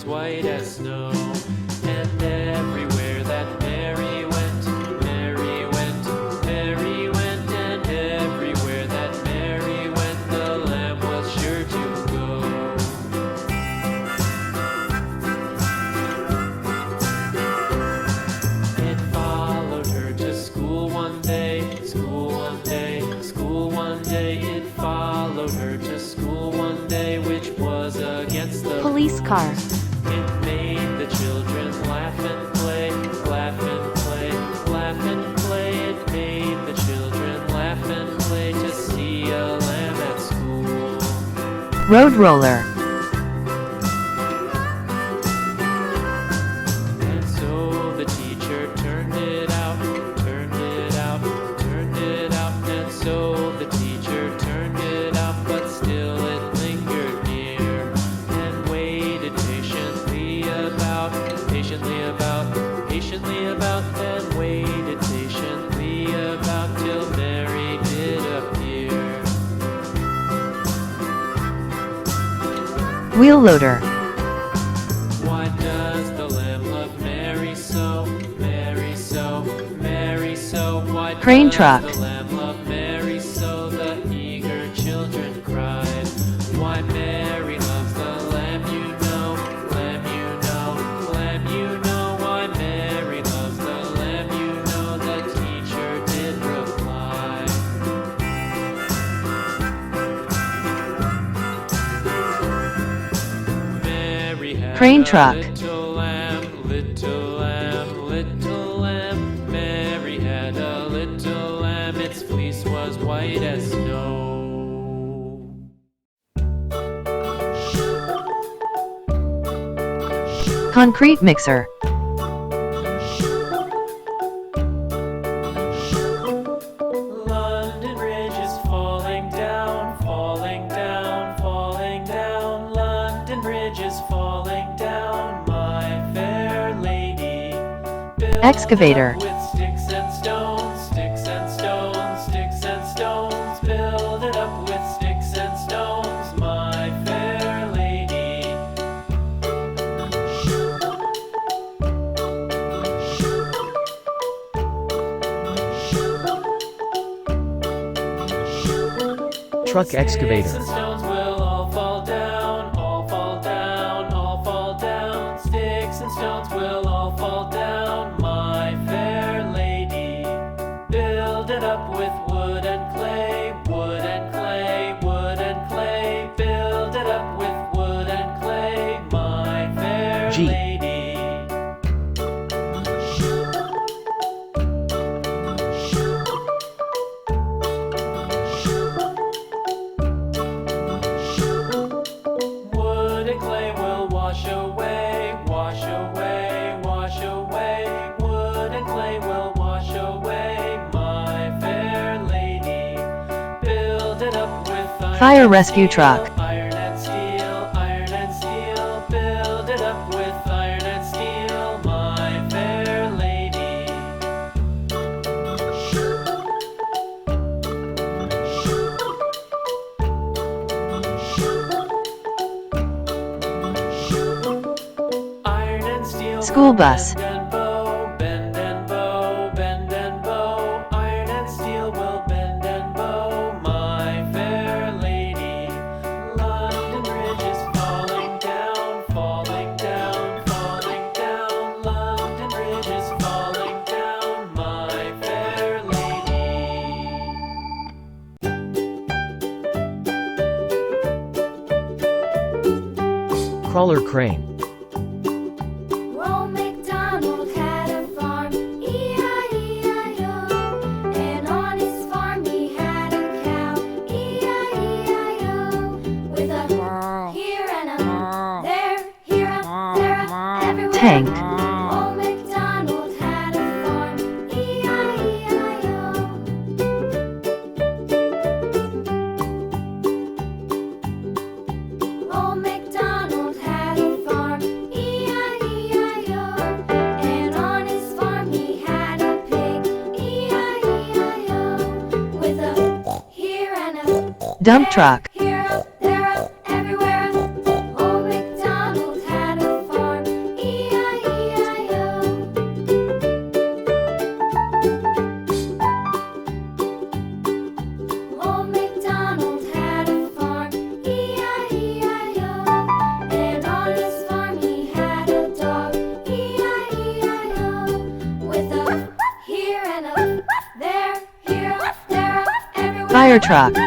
white as snow. And everywhere that Mary went, Mary went, Mary went, and everywhere that Mary went, the lamb was sure to go. It followed her to school one day, school one day, school one day. It followed her to school one day, which was against the Police car. It made the children laugh and play, laugh and play, laugh and play. It made the children laugh and play to see a lamb at school. Road roller. And so the teacher turned it out, turned it out, turned it out. And so the teacher turned it out, but still it lingered near and waited patiently about, patiently about, patiently about, and waited patiently about till Mary did appear. Wheel loader. Why does the lamb love Mary so, Mary so, Mary so? Why Crane does truck. the lamb love Mary so? The eager children cried. Why Mary loves the lamb, you know, lamb, you know, lamb, you know. Why Mary loves the lamb, you know, the teacher did reply. Mary had Crane a truck. little lamb, little lamb, little lamb. Mary had a little lamb, its fleece was white as snow. Concrete mixer. London Bridge is falling down, falling down, falling down. London Bridge is falling down, my fair lady. Build it Excavator. up with sticks and stones, sticks and stones, sticks and stones. Build it up with sticks and stones, my fair lady. Truck Sticks excavator. and stones will all fall down, all fall down, all fall down. Sticks and stones will all fall down, my fair lady. Build it up with wood and clay, wood and clay, wood and clay. Build it up with wood and clay, my fair Jeep. lady. Wood and clay will wash away, wash away, wash away. Wood and clay will wash away, my fair lady. Build it up with iron Fire and rescue steel, truck. iron and steel, iron and steel. Build it up with iron and steel, my fair lady. Iron and steel School will bus. bend and bow, bend and bow, bend and bow. Iron and steel will bend and bow, my fair lady. London Bridge is falling down, falling down, falling down. London Bridge is falling down, my fair lady. Crawler crane. Old MacDonald had a farm, E-I-E-I-O. And on his farm he had a cow, E-I-E-I-O. With a here and a there, here a there, a everywhere. Tank. Old MacDonald had a farm, E-I-E-I-O. Old MacDonald had a farm, E-I-E-I-O. And on his farm he had a pig, E-I-E-I-O. With a here and a Dump there, truck. here a there, a everywhere. Old MacDonald had a farm. Fire truck.